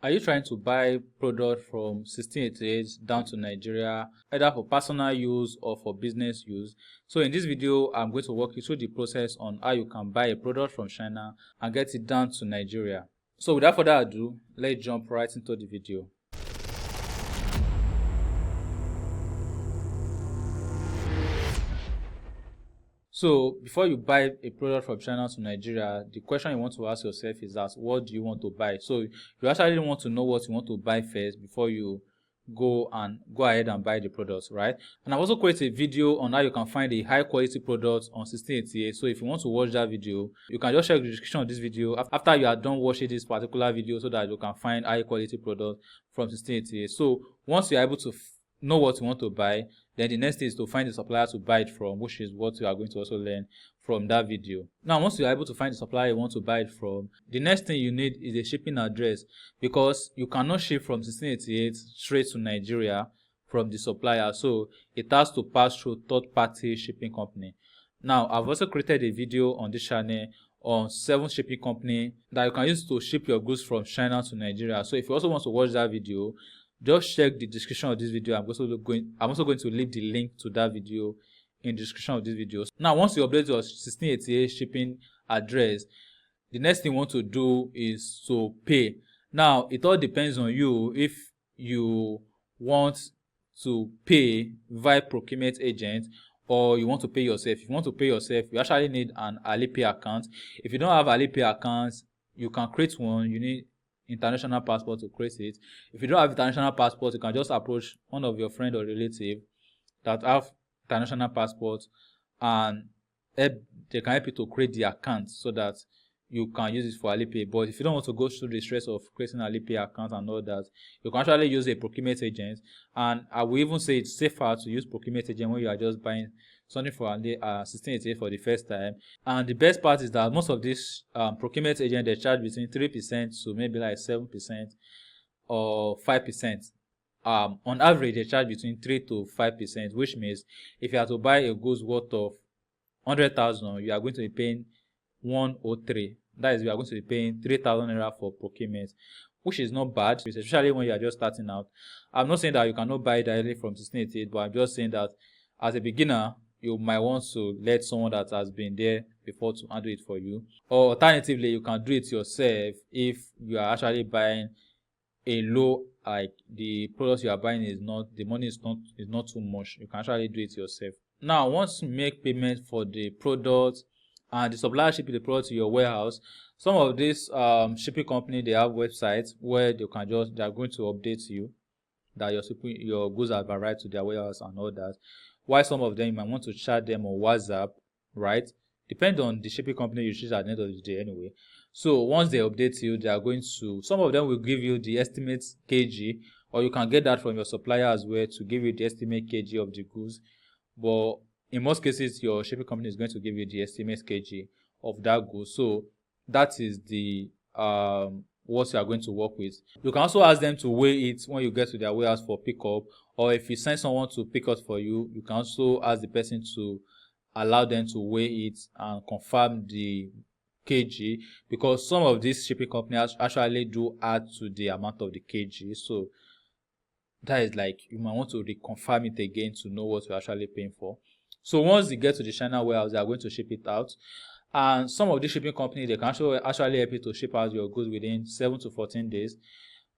Are you trying to buy product from 1688 down to Nigeria, either for personal use or for business use? So in this video, I'm going to walk you through the process on how you can buy a product from China and get it down to Nigeria. So without further ado, let's jump right into the video. So before you buy a product from China to Nigeria, the question you want to ask yourself is that what do you want to buy? So you actually want to know what you want to buy first before you go ahead and buy the product, right? And I've also created a video on how you can find a high quality product on 1688. So if you want to watch that video, you can just check the description of this video after you are done watching this particular video so that you can find high quality product from 1688. So once you're able to know what you want to buy, then the next thing is to find the supplier to buy it from, which is what you are going to also learn from that video. Now, once you are able to find the supplier you want to buy it from, the next thing you need is a shipping address, because you cannot ship from 1688 straight to Nigeria from the supplier. So it has to pass through third-party shipping company. Now, I've also created a video on this channel on 7 shipping company that you can use to ship your goods from China to Nigeria. So if you also want to watch that video, just check the description of this video. I'm also going to leave the link to that video in the description of this video. Now, once you update your 1688 shipping address, the next thing you want to do is to pay. Now, it all depends on you if you want to pay via procurement agent or you want to pay yourself. If you want to pay yourself, you actually need an Alipay account. If you don't have Alipay account, you can create one. You need international passport to create it. If you don't have international passport, you can just approach one of your friend or relative that have international passport, and they can help you to create the account so that you can use it for Alipay. But if you don't want to go through the stress of creating an Alipay account and all that, you can actually use a procurement agent. And I will even say it's safer to use procurement agent when you are just buying something for 1688 for the first time. And the best part is that most of these procurement agents, they charge between 3% to maybe like 7% or 5%. On average, they charge between 3 to 5%, which means if you have to buy a goods worth of 100,000, you are going to be paying 103. That is, you are going to be paying 3,000 naira for procurement, which is not bad, especially when you are just starting out. I'm not saying that you cannot buy directly from 1688, but I'm just saying that as a beginner, you might want to let someone that has been there before to handle it for you. Or alternatively, you can do it yourself if you are actually buying a low, like the products you are buying is not, the money is not too much. You can actually do it yourself. Now, once you make payment for the product and the supplier shipping the product to your warehouse, some of these shipping company, they have websites where they are going to update you that your goods have arrived to their warehouse and all that. While some of them you might want to chat them on WhatsApp, right? Depend on the shipping company you choose at the end of the day anyway. So once they update you, they are going to, some of them will give you the estimate kg, or you can get that from your supplier as well to give you the estimate kg of the goods. But in most cases, your shipping company is going to give you the estimate kg of that good. So that is the what you are going to work with. You can also ask them to weigh it when you get to their warehouse for pickup, or if you send someone to pick up for you, you can also ask the person to allow them to weigh it and confirm the kg, because some of these shipping companies actually do add to the amount of the kg. So that is like, you might want to reconfirm it again to know what you're actually paying for. So once you get to the China warehouse, they are going to ship it out. And some of the shipping companies, they can actually help you to ship out your goods within 7 to 14 days.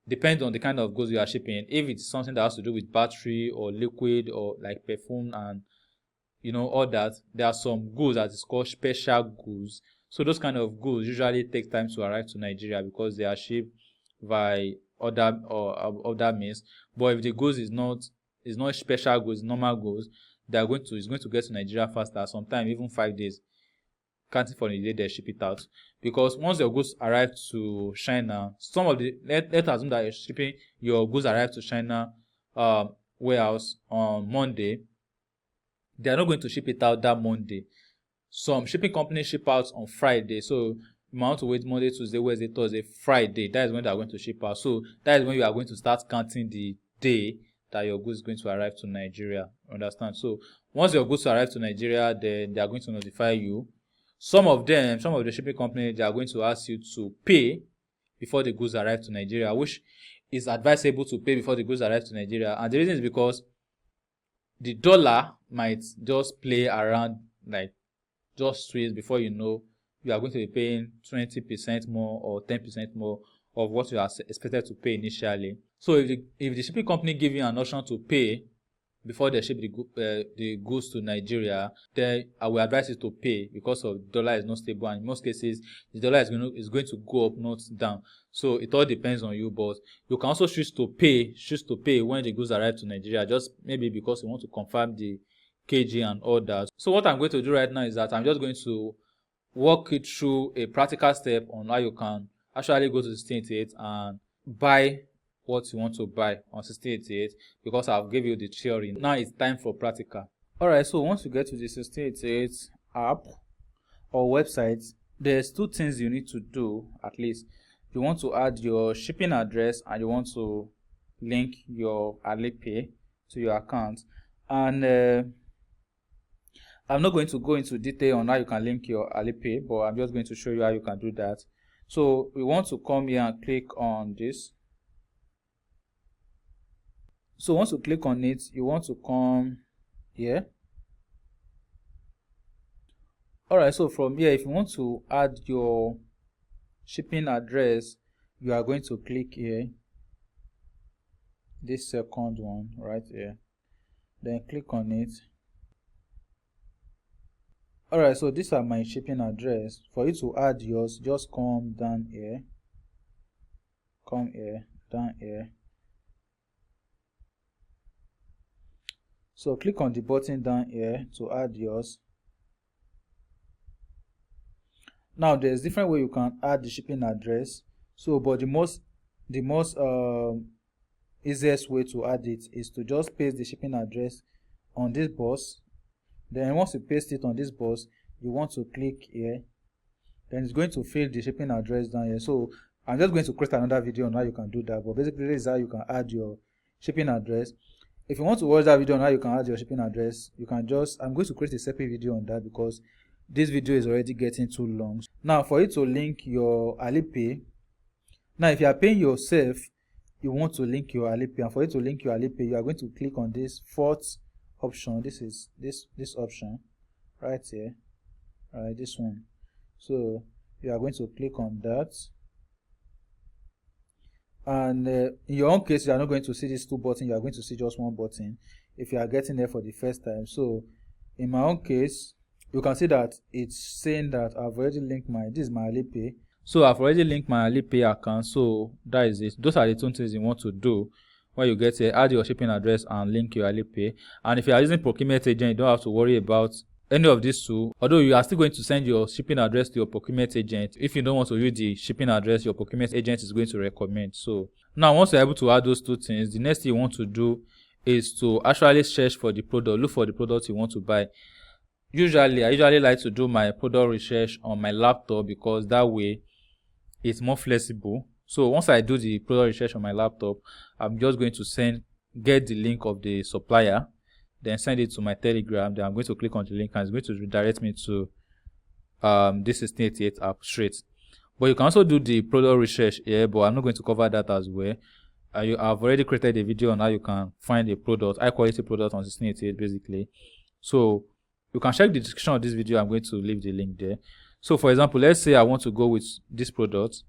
Depends on the kind of goods you are shipping. If it's something that has to do with battery or liquid or like perfume and all that, there are some goods that is called special goods. So those kind of goods usually take time to arrive to Nigeria because they are shipped by other means. But if the goods is not special goods, normal goods, it's going to get to Nigeria faster, sometimes even 5 days. Counting for the day they ship it out, because once your goods arrive to China, some of the let's assume that you're shipping your goods arrive to China warehouse on Monday, they are not going to ship it out that Monday. Some shipping companies ship out on Friday, so you might want to wait Monday, Tuesday, Wednesday, Thursday, Friday. That is when they are going to ship out. So that is when you are going to start counting the day that your goods is going to arrive to Nigeria. Understand? So once your goods arrive to Nigeria, then they are going to notify you. Some of the shipping companies, they are going to ask you to pay before the goods arrive to Nigeria, which is advisable to pay before the goods arrive to Nigeria. And the reason is because the dollar might just play around, like just switch before you know you are going to be paying 20% more or 10% more of what you are expected to pay initially. So if the shipping company give you an option to pay before they ship the goods to Nigeria, then I will advise you to pay, because of dollar is not stable, and in most cases the dollar is going to go up, not down. So it all depends on you, but you can also choose to pay when the goods arrive to Nigeria, just maybe because you want to confirm the kg and all that. So what I'm going to do right now is that I'm just going to walk you through a practical step on how you can actually go to 1688 and buy what you want to buy on 1688, because I've given you the theory. Now it's time for practical. Alright, so once you get to the 1688 app or website, there's two things you need to do. At least you want to add your shipping address and you want to link your Alipay to your account. And I'm not going to go into detail on how you can link your Alipay, but I'm just going to show you how you can do that. So we want to come here and click on this. So once you click on it, you want to come here. Alright, so from here, if you want to add your shipping address, you are going to click here, this second one right here, then click on it. Alright, so these are my shipping address. For you to add yours, just come down here, down here. So click on the button down here to add yours. Now there's different way you can add the shipping address. So, but the most easiest way to add it is to just paste the shipping address on this box. Then once you paste it on this box, you want to click here. Then it's going to fill the shipping address down here. So I'm just going to create another video on how you can do that. But basically, this is how you can add your shipping address. If you want to watch that video on how you can add your shipping address, you can just, I'm going to create a separate video on that because this video is already getting too long. Now for you to link your Alipay, now if you are paying yourself, you want to link your Alipay, and for you to link your Alipay, you are going to click on this fourth option. This is this option right here, right, this one. So you are going to click on that. And in your own case, you are not going to see these two buttons, you are going to see just one button if you are getting there for the first time. So in my own case, you can see that it's saying that I've already linked this is my Alipay. So I've already linked my Alipay account, so that is it. Those are the two things you want to do when you get here. Add your shipping address and link your Alipay. And if you are using procurement agent, you don't have to worry about any of these two, although you are still going to send your shipping address to your procurement agent. If you don't want to use the shipping address, your procurement agent is going to recommend. So now once you're able to add those two things, the next thing you want to do is to actually search for the product, look for the product you want to buy. I usually like to do my product research on my laptop because that way it's more flexible. So once I do the product research on my laptop, I'm just going to get the link of the supplier, then send it to my Telegram. Then I'm going to click on the link and it's going to redirect me to this 1688 app straight. But you can also do the product research here, but I'm not going to cover that as well. I've already created a video on how you can find a product, high quality product on 1688 basically. So you can check the description of this video. I'm going to leave the link there. So for example, let's say I want to go with this product.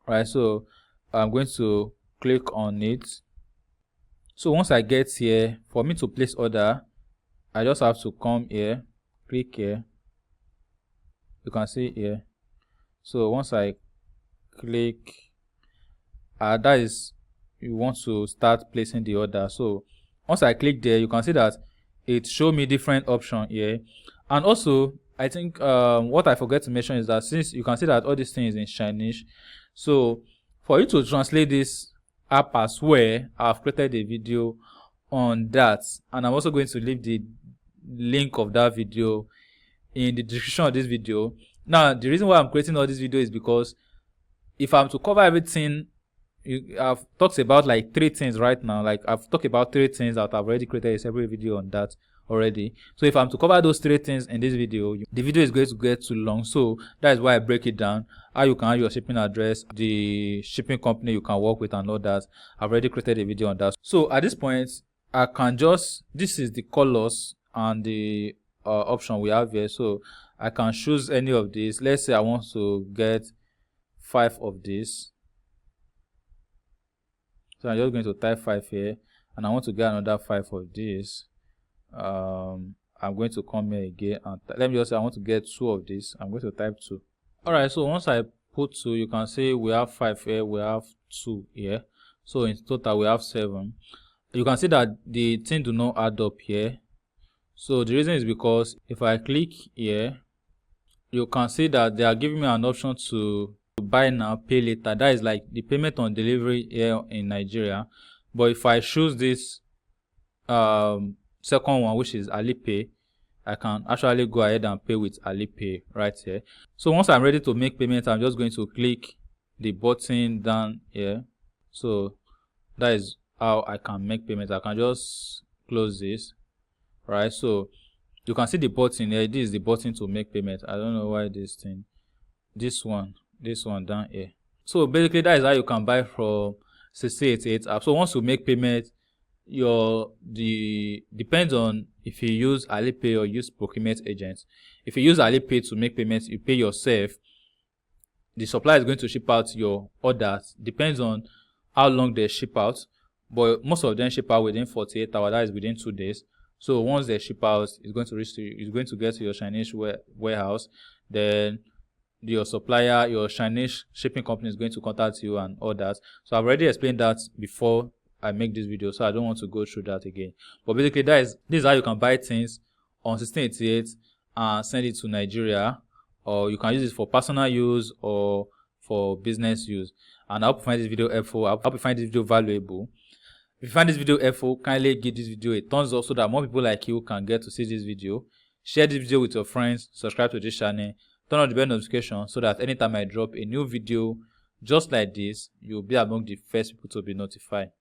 Alright, so I'm going to click on it. So once I get here, for me to place order, I just have to come here, click here. You can see here. So once I click, that is, you want to start placing the order. So once I click there, you can see that it shows me different options here. And also, I think what I forget to mention is that since you can see that all these things in Chinese, so for you to translate this app as well, I've created a video on that, and I'm also going to leave the link of that video in the description of this video. Now the reason why I'm creating all this video is because if I'm to cover everything, I've talked about like 3 things right now. Like I've talked about 3 things that I've already created a separate video on that already. So if I'm to cover those 3 things in this video, the video is going to get too long. So that is why I break it down. How you can add your shipping address, the shipping company you can work with, and all that. I've already created a video on that. So at this point, I can just, this is the colors and the option we have here. So I can choose any of these. Let's say I want to get 5 of these. So I'm just going to type 5 here, and I want to get another 5 of this. I'm going to come here again, and let me just say I want to get 2 of this. I'm going to type 2. Alright, so once I put 2, you can see we have 5 here, we have 2 here. So in total we have 7. You can see that the thing do not add up here. So the reason is because if I click here, you can see that they are giving me an option to buy now, pay later. That is like the payment on delivery here in Nigeria. But if I choose this second one, which is Alipay, I can actually go ahead and pay with Alipay right here. So once I'm ready to make payment, I'm just going to click the button down here. So that is how I can make payment. I can just close this, right? So you can see the button here. This is the button to make payment. I don't know why this one down here. So basically that is how you can buy from 6088 app. So once you make payment, depends on if you use Alipay or use procurement agents. If you use Alipay to make payments, you pay yourself. The supplier is going to ship out your orders. Depends on how long they ship out, but most of them ship out within 48 hours. That is within 2 days. So once they ship out, it's going to reach to you. It's going to get to your Chinese warehouse. Then your supplier, your Chinese shipping company is going to contact you and all that. So I've already explained that before I make this video, so I don't want to go through that again. But basically, this is how you can buy things on 1688 and send it to Nigeria, or you can use it for personal use or for business use. And I hope you find this video helpful. I hope you find this video valuable. If you find this video helpful, kindly give this video a thumbs up so that more people like you can get to see this video. Share this video with your friends. Subscribe to this channel. Turn on the bell notification so that anytime I drop a new video just like this, you'll be among the first people to be notified.